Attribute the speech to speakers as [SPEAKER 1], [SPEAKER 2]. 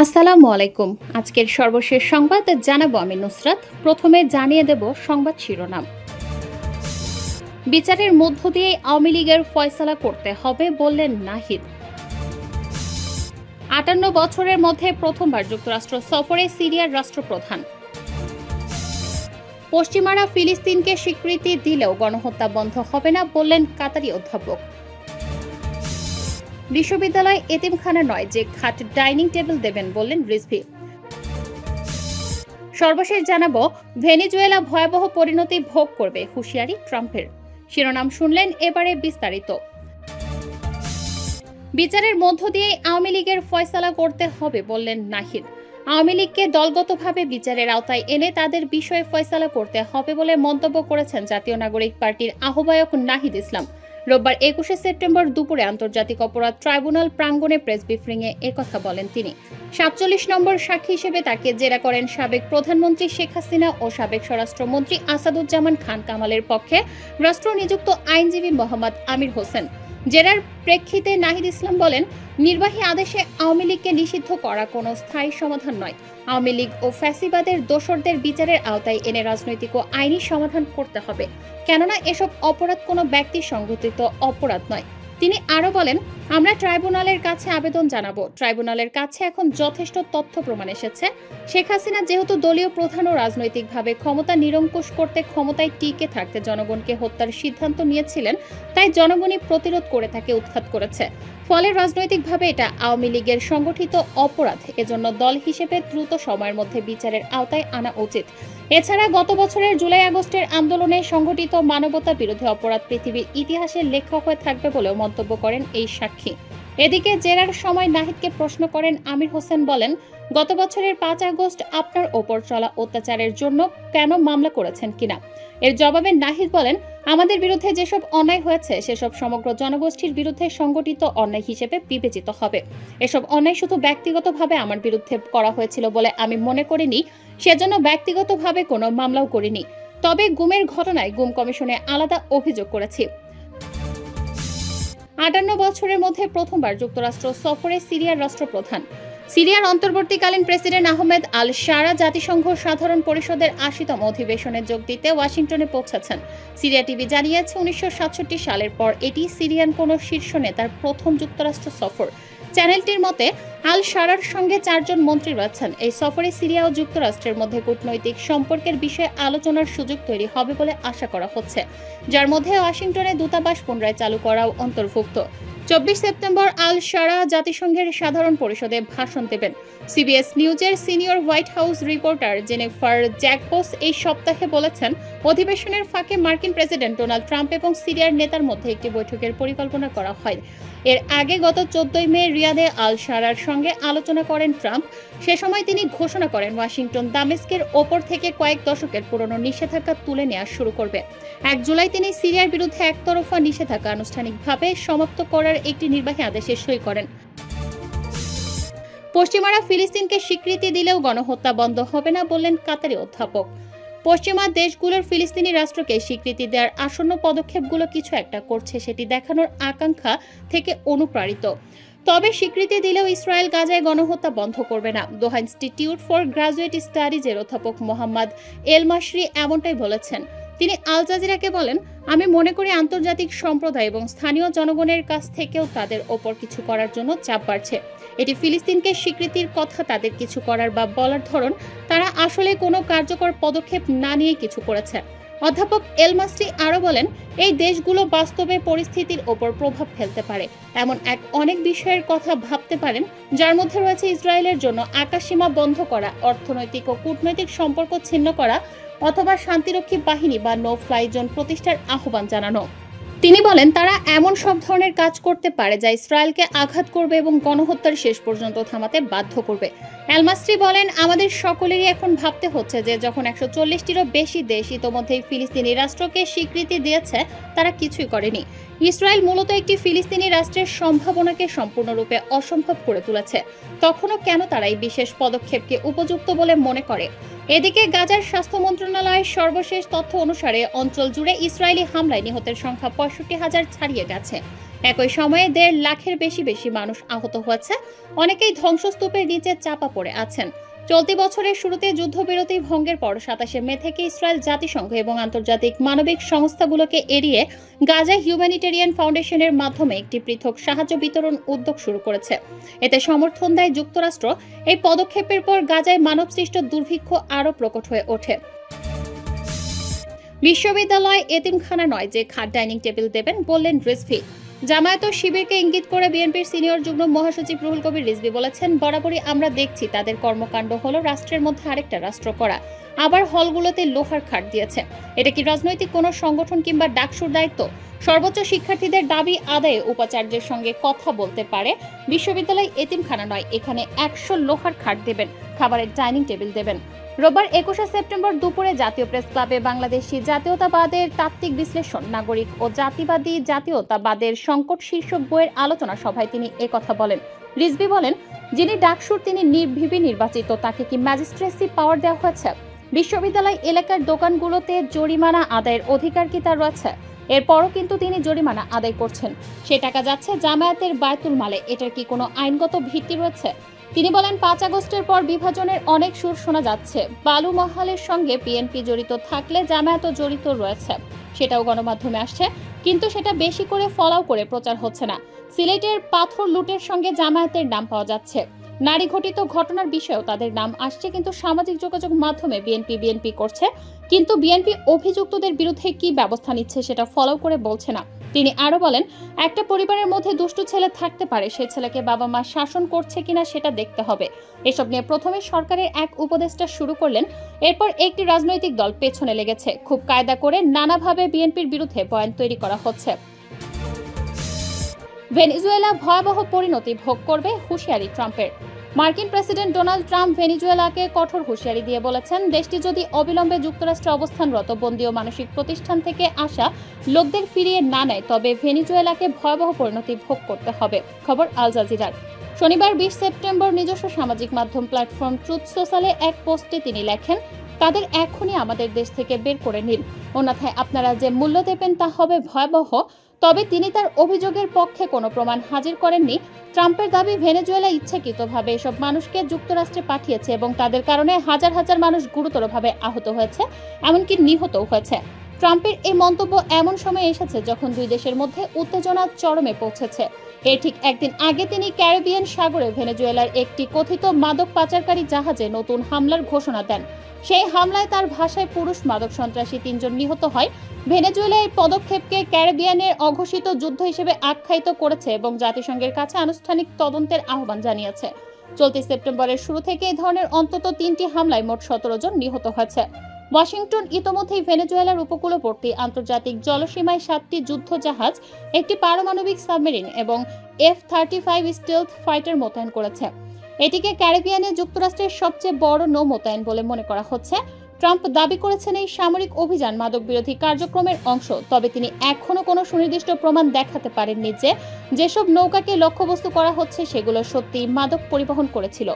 [SPEAKER 1] আসসালামু আলাইকুম। আজকের সর্বশেষ সংবাদ জানাবো আমি নুসরাত। প্রথমে জানিয়ে দেব সংবাদ শিরোনাম। বিচারের মধ্য দিয়ে আওয়ামী লীগের ফয়সালা করতে হবে বললেন নাহিদ। ৫৮ বছরের মধ্যে প্রথমবার যুক্তরাষ্ট্র সফরে সিরিয়ার রাষ্ট্রপ্রধান। পশ্চিমারা ফিলিস্তিনকে স্বীকৃতি দিলেও গণহত্যা বন্ধ হবে না বললেন কাতারি অধ্যাপক। বিশ্ববিদ্যালয় এতিমখানা নয়, যে খাট ডাইনিং টেবিল দেবেন বললেন রিজভী। সর্বশেষ জানাবো, ভেনেজুয়েলা ভয়াবহ পরিণতি ভোগ করবে, হুঁশিয়ারি ট্রাম্পের। শিরোনাম শুনলেন, এবারে বিস্তারিত। বিচারের মধ্য দিয়ে আওয়ামী লীগের ফয়সালা করতে হবে বললেন নাহিদ। আওয়ামী লীগকে দলগতভাবে বিচারের আওতায় এনে তাদের বিষয়ে ফয়সালা করতে হবে বলে মন্তব্য করেছেন জাতীয় নাগরিক পার্টির আহ্বায়ক নাহিদ ইসলাম। রোববার ২১শে সেপ্টেম্বর দুপুরে আন্তর্জাতিক অপরাধ ট্রাইব্যুনাল প্রাঙ্গণে প্রেস ব্রিফিংয়ে একথা বলেন তিনি। ৪৭ নম্বর সাক্ষী হিসেবে তাকে জেরা করেন সাবেক প্রধানমন্ত্রী শেখ হাসিনা ও সাবেক স্বরাষ্ট্রমন্ত্রী আসাদুজ্জামান খান কামালের পক্ষে রাষ্ট্র নিযুক্ত আইনজীবী মোহাম্মদ আমির হোসেন। জেরার প্রেক্ষিতে নাহিদ ইসলাম বলেন, নির্বাহী আদেশে আওয়ামী লীগকে নিষিদ্ধ করা কোনো স্থায়ী সমাধান নয়। আওয়ামী লীগ ও ফ্যাসিবাদের দোসরদের বিচারের আওতায় এনে রাজনৈতিক ও আইনি সমাধান করতে হবে, কেননা এসব অপরাধ কোনো ব্যক্তি সংঘটিত অপরাধ নয়। তিনি আরও বলেন, আমরা ট্রাইব্যুনালের কাছে আবেদন জানাবো। ট্রাইব্যুনালের কাছে এখন যথেষ্ট তথ্য প্রমাণ এসেছে। শেখ হাসিনা যেহেতু দলীয় প্রধান ও রাজনৈতিকভাবে ক্ষমতা নিরঙ্কুশ করতে, ক্ষমতায় টিকে থাকতে জনগণকে হত্যার সিদ্ধান্ত নিয়েছিলেন, তাই জনগণই প্রতিরোধ করে তাকে উৎখাত করেছে। ফলে রাজনৈতিকভাবে এটা আওয়ামী লীগের সংগঠিত অপরাধ। এজন্য দল হিসেবে দ্রুত সময়ের মধ্যে বিচারের আওতায় আনা উচিত। এছাড়া গত বছরের জুলাই আগস্টের আন্দোলনে সংগঠিত মানবতা বিরোধী অপরাধ পৃথিবীর ইতিহাসে লেখা হয়ে থাকবে বলেও মন্তব্য করেন এই সাক্ষী। এদিকে জেরার সময় নাহিদকে প্রশ্ন করেন আমির হোসেন, বলেন, গত বছরের ৫ আগস্ট আপনার ওপর চলা অত্যাচারের জন্য কেন মামলা করেছেন কিনা। এর জবাবে নাহিদ বলেন, আমাদের বিরুদ্ধে যেসব অন্যায় হয়েছে সেসব সমগ্র জনগোষ্ঠীর বিরুদ্ধে সংগঠিত অন্যায় হিসেবে বিবেচিত হবে। এসব অন্যায় শুধু ব্যক্তিগতভাবে আমার বিরুদ্ধে করা হয়েছিল বলে আমি মনে করিনি, সেজন্য ব্যক্তিগতভাবে কোনো মামলাও করিনি। তবে গুমের ঘটনায় গুম কমিশনে আলাদা অভিযোগ করেছি। ৫৮ বছরের মধ্যে প্রথমবার যুক্তরাষ্ট্র সফরে সিরিয়ার রাষ্ট্রপ্রধান। সিরিয়ার অন্তর্বর্তীকালীন প্রেসিডেন্ট আহমেদ আল শারা জাতিসংঘ সাধারণ পরিষদের ৮০তম অধিবেশনে যোগ দিতে ওয়াশিংটনে পৌঁছেছেন। সিরিয়া টিভি জানিয়েছে, ১৯৬৭ সালের পর এটি সিরিয়ান কোনো শীর্ষ নেতার প্রথম যুক্তরাষ্ট্র সফর। চ্যানেলটির মতে, আল শারার সঙ্গে ৪ জন মন্ত্রী রয়েছেন। এই সফরে সিরিয়া ও যুক্তরাষ্ট্রের মধ্যে কূটনৈতিক সম্পর্কের বিষয়ে আলোচনার সুযোগ তৈরি হবে বলে আশা করা হচ্ছে, যার মধ্যে ওয়াশিংটনে দূতাবাস পুনরায় চালু করাও অন্তর্ভুক্ত। ২৪ সেপ্টেম্বর আল শারা জাতিসংঘের সাধারণ পরিষদে ভাষণ দেবেন। সিবিএস নিউজের senior white house reporter Jennifer Jacobs এই সপ্তাহে বলেছেন, অধিবেশনের ফাঁকে মার্কিন প্রেসিডেন্ট ডোনাল্ড ট্রাম্প এবং সিরিয়ার নেতার মধ্যে একটি বৈঠকের পরিকল্পনা করা হয়। এর আগে গত ১৪ মে রিয়াদে আল শারার সঙ্গে আলোচনা করেন ট্রাম্প। সে সময় তিনি ঘোষণা করেন, ওয়াশিংটন দামেস্কের ওপর থেকে কয়েক দশকের পুরনো নিষেধাজ্ঞা তুলে নেওয়া শুরু করবে। ১ জুলাই তিনি সিরিয়ার বিরুদ্ধে একতরফা নিষেধাজ্ঞা আনুষ্ঠানিকভাবে সমাপ্ত করার একটি নির্বাহী আদেশে সই করেন। পশ্চিমারা ফিলিস্তিনকে স্বীকৃতি দিলেও গণহত্যা বন্ধ হবে না বললেন কাতারি অধ্যাপক। পশ্চিমা দেশগুলোর ফিলিস্তিনি রাষ্ট্রকে স্বীকৃতি দেওয়ার আসন্ন পদক্ষেপগুলো কিছু একটা করছে, সেটি দেখানোর আকাঙ্ক্ষা থেকে অনুপ্রাণিত। তবে স্বীকৃতি দিলেও ইসরায়েল গাজায় গণহত্যা বন্ধ করবে না। দোহা ইনস্টিটিউট ফর গ্রাজুয়েট স্টাডিজের অধ্যাপক মোহাম্মদ এল মাসরি এমনটাই বলেছেন। তিনি আল জাজিরাকে বলেন, আমি মনে করি আন্তর্জাতিক সম্প্রদায় এবং স্থানীয় জনগণের কাছ থেকেও তাদের ওপর কিছু করার জন্য চাপ বাড়ছে। এটি ফিলিস্তিনকে স্বীকৃতির কথা তাদের কিছু করার বা বলার ধরন। তারা আসলে কোনো কার্যকর পদক্ষেপ না নিয়ে কিছু করেছে। অধ্যাপক এল মাসরি আরও বলেন, এই দেশগুলো বাস্তবে পরিস্থিতির ওপর প্রভাব ফেলতে পারে, এমন অনেক বিষয়ের কথা ভাবতে পারেন, যার মধ্যে রয়েছে ইসরায়েলের জন্য আকাশসীমা বন্ধ করা, অর্থনৈতিক ও কূটনৈতিক সম্পর্ক ছিন্ন করা, অথবা শান্তিরক্ষী বাহিনী বা নো ফ্লাই জোন প্রতিষ্ঠার আহ্বান জানানো। তিনি বলেন, তারা এমন সব ধরনের কাজ করতে পারে যা ইসরায়েলকে আঘাত করবে এবং গণহত্যার শেষ পর্যন্ত থামাতে বাধ্য করবে। এল মাসরি বলেন, আমাদের সকলেরই এখন ভাবতে হচ্ছে যে যখন ১৪০টিরও বেশি দেশ ইতোমধ্যেই ফিলিস্তিনি রাষ্ট্রকে স্বীকৃতি দিয়েছে, তারা কিছুই করেনি। ইসরায়েল মূলত একটি ফিলিস্তিনি রাষ্ট্রের সম্ভাবনাকে সম্পূর্ণরূপে অসম্ভব করে তুলেছে। তখনও কেন তারা এই বিশেষ পদক্ষেপকে উপযুক্ত বলে মনে করে? এদিকে গাজার স্বাস্থ্য মন্ত্রণালয়ের সর্বশেষ তথ্য অনুসারে অঞ্চল জুড়ে ইসরায়েলি হামলায় নিহতের সংখ্যা ৬৫,০০০ ছাড়িয়ে গেছে। একই সময়ে 1.5 লাখের বেশি মানুষ আহত হয়েছে, অনেকেই ধ্বংসস্তূপের নিচে চাপা পড়ে আছেন। চলতি বছরের শুরুতে যুদ্ধবিরতি ভঙ্গের পর 27 মে থেকে ইসরায়েল জাতিসংঘ এবং আন্তর্জাতিক মানবিক সংস্থাগুলোকে এড়িয়ে গাজায় হিউম্যানিটেরিয়ান ফাউন্ডেশনের মাধ্যমে একটি পৃথক সাহায্য বিতরণ উদ্যোগ শুরু করেছে। এতে সমর্থন দেয় যুক্তরাষ্ট্র। এই পদক্ষেপের পর গাজায় মানবসৃষ্ট দুর্ভিক্ষ আরও প্রকট হয়ে ওঠে। বিশ্ববিদ্যালয় এতিমখানা নয় যে খাট ডাইনিং টেবিল দেবেন, বললেন রিজভী। জামায়াত ও শিবিরকে ইঙ্গিত করে বিএনপির সিনিয়র যুগ্ম মহাসচিব রুহুল কবির রিজভী বলেছেন, বরাবরই আমরা দেখছি তাদের কর্মকাণ্ড হলো রাষ্ট্রের মধ্যে আরেকটা রাষ্ট্র করা। আবার হলগুলোতে লোহার খাট দিয়েছে। এটা কি রাজনৈতিক কোনো সংগঠন কিংবা ডাকসুর দায়িত্ব? সর্বোচ্চ শিক্ষার্থীদের দাবি আদায়ে উপাচার্যের সঙ্গে কথা বলতে পারে। বিশ্ববিদ্যালয় এতিমখানা নয়, এখানে 100 লোহার খাট দেবেন, খাবারের ডাইনিং টেবিল দেবেন। রোববার 21 সেপ্টেম্বর দুপুরে জাতীয় প্রেস ক্লাবে বাংলাদেশি জাতীয়তাবাদের তাত্ত্বিক বিশ্লেষণ, নাগরিক ও জাতিবাদী জাতীয়তাবাদের সংকট শীর্ষক বইয়ের আলোচনা সভায় তিনি একথা বলেন। রিজভী বলেন, যিনি ডাকসুর তিনি নির্ভীবে নির্বাচিত, তাকে কি ম্যাজিস্ট্রেসি পাওয়ার দেওয়া হয়েছে? বিশ্ববিদ্যালয় এলাকার দোকানগুলোতে জরিমানা আদায়ের অধিকার কি তার রয়েছে? এরপরও কিন্তু তিনি জরিমানা আদায় করছেন। সে টাকা যাচ্ছে জামায়াতের বায়তুল মালে। এটার কি কোনো আইনগত ভিত্তি রয়েছে? তিনি বলেন, 5 আগস্টের পর বিভাজনের অনেক সুর শোনা যাচ্ছে। বালু মহালের সঙ্গে বিএনপি জড়িত থাকলে জামায়াতও জড়িত রয়েছে, সেটাও গণমাধ্যমে আসছে, কিন্তু সেটা বেশি করে ফলাও করে প্রচার হচ্ছে না। সিলেটের পাথর লুটের সঙ্গে জামায়াতের নাম পাওয়া যাচ্ছে। নারী ঘটিত ঘটনার বিষয়েও তাদের নাম আসছে, কিন্তু সামাজিক যোগাযোগ মাধ্যমে বিএনপি করছে, কিন্তু বিএনপি অভিযুক্তদের বিরুদ্ধে কি ব্যবস্থা নিচ্ছে সেটা ফলো করে বলছে না। তিনি আরো বলেন, একটা পরিবারের মধ্যে দুষ্টু ছেলে থাকতে পারে, সে ছেলেকে বাবা মা শাসন করছে কিনা সেটা দেখতে হবে। এসব নিয়ে প্রথমে সরকারের এক উপদেষ্টা শুরু করলেন, এরপর একটি রাজনৈতিক দল পেছনে লেগেছে। খুব কায়দা করে নানাভাবে বিএনপির বিরুদ্ধে বয়ান তৈরি করা হচ্ছে। ভেনেজুয়েলা ভয়াবহ পরিণতি ভোগ করবে, হুঁশিয়ারি ট্রাম্পের। মার্কিন প্রেসিডেন্ট ডোনাল্ড ট্রাম্প ভেনেজুয়েলাকে কঠোর হুঁশিয়ারি দিয়ে বলেছেন, দেশটি যদি অবিলম্বে যুক্তরাষ্ট্রে অবস্থানরত বন্দী ও মানসিক প্রতিষ্ঠান থেকে আসা লোকদের ফিরিয়ে না নেয়, তবে ভেনেজুয়েলাকে ভয়াবহ পরিণতি ভোগ করতে হবে। খবর আল জাজিরার। শনিবার 20 সেপ্টেম্বর নিজস্ব সামাজিক মাধ্যম প্ল্যাটফর্ম ট্রুথ সোশ্যালে এক পোস্টে তিনি লেখেন, তাদের এখনই আমাদের দেশ থেকে বের করে নিন, অন্যথায় আপনারা যে মূল্য দেবেন তা হবে ভয়াবহ। তবে তিনি তার অভিযোগের পক্ষে কোনো প্রমাণ হাজির করেননি। ট্রাম্পের দাবি, ভেনেজুয়েলা ইচ্ছাকৃতভাবে এসব মানুষকে যুক্তরাষ্ট্রে পাঠিয়েছে এবং তাদের কারণে হাজার হাজার মানুষ গুরুতরভাবে আহত হয়েছে, এমনকি নিহতও হয়েছে। ট্রাম্পের এই মন্তব্য এমন সময় এসেছে যখন দুই দেশের মধ্যে উত্তেজনা চরমে পৌঁছেছে। এর ঠিক একদিন আগে তিনি ক্যারিবিয়ান সাগরে ভেনেজুয়েলার একটি কথিত মাদক পাচারকারী জাহাজে নতুন হামলার ঘোষণা দেন। সেই হামলায় তার ভাষায় পুরুষ মাদক সন্ত্রাসী 3 জন নিহত হয়। ভেনেজুয়েলা এই পদক্ষেপকে ক্যারিবিয়ানের অঘোষিত যুদ্ধ হিসেবে আখ্যায়িত করেছে এবং জাতিসংঘের কাছে আনুষ্ঠানিক তদন্তের আহ্বান জানিয়েছে। চলতি সেপ্টেম্বরের শুরু থেকে এই ধরনের অন্তত 3টি হামলায় মোট 17 জন নিহত হয়েছে। ওয়াশিংটন ইতোমধ্যেই ভেনেজুয়েলার উপকূলবর্তী আন্তর্জাতিক জলসীমায় 7টি যুদ্ধ জাহাজ, একটি পারমাণবিক সাবমেরিন এবং F-35 স্টেলথ ফাইটার মোতায়েন করেছে। এটিকে ক্যারিবিয়ানে যুক্তরাষ্ট্রের সবচেয়ে বড় নৌ মোতায়েন বলে মনে করা হচ্ছে। ট্রাম্প দাবি করেছেন এই সামরিক অভিযান মাদক বিরোধী কার্যক্রমের অংশ, তবে তিনি এখনো কোনো সুনির্দিষ্ট প্রমাণ দেখাতে পারেননি যে যেসব নৌকাকে লক্ষ্যবস্তু করা হচ্ছে সেগুলো সত্যিই মাদক পরিবহন করেছিল।